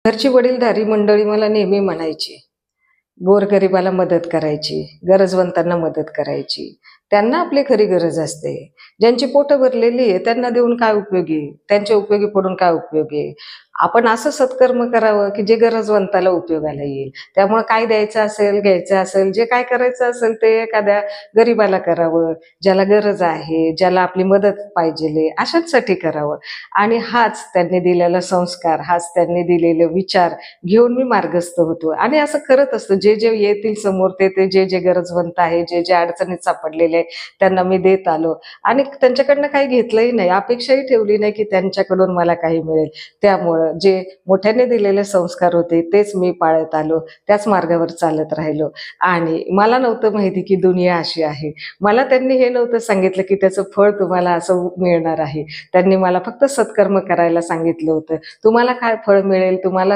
घरची वडीलधारी मंडळी मला नेहमी म्हणायची, गोरगरिबाला मदत करायची, गरजवंतांना मदत करायची. त्यांना आपली खरी गरज असते. ज्यांची पोटं भरलेली आहे त्यांना देऊन काय उपयोगी? त्यांच्या उपयोगी पडून काय उपयोगी? आपण असं सत्कर्म करावं, की जे गरजवंताला उपयोगाला येईल. त्यामुळं काय द्यायचं असेल, घ्यायचं असेल, जे काय करायचं असेल ते एखाद्या गरीबाला करावं, ज्याला गरज आहे, ज्याला आपली मदत पाहिजेल अशांसाठी करावं. आणि हाच त्यांनी दिलेला संस्कार, हाच त्यांनी दिलेले विचार घेऊन मी मार्गस्थ होतो आणि असं करत असतो. जे जे येतील समोर ते जे जे गरजवंत आहे, जे जे अडचणीत सापडलेले आहे, त्यांना मी देत आलो आणि त्यांच्याकडनं काही घेतलंही नाही, अपेक्षाही ठेवली नाही की त्यांच्याकडून मला काही मिळेल. त्यामुळं जे मोठ्याने दिलेले संस्कार होते तेच मी पाळत आलो, त्याच मार्गावर चालत राहिलो आणि मला नव्हतं माहिती की दुनिया अशी आहे. मला त्यांनी हे नव्हतं सांगितलं की त्याचं फळ तुम्हाला असं मिळणार आहे. त्यांनी मला फक्त सत्कर्म करायला सांगितलं होतं. तुम्हाला काय फळ मिळेल, तुम्हाला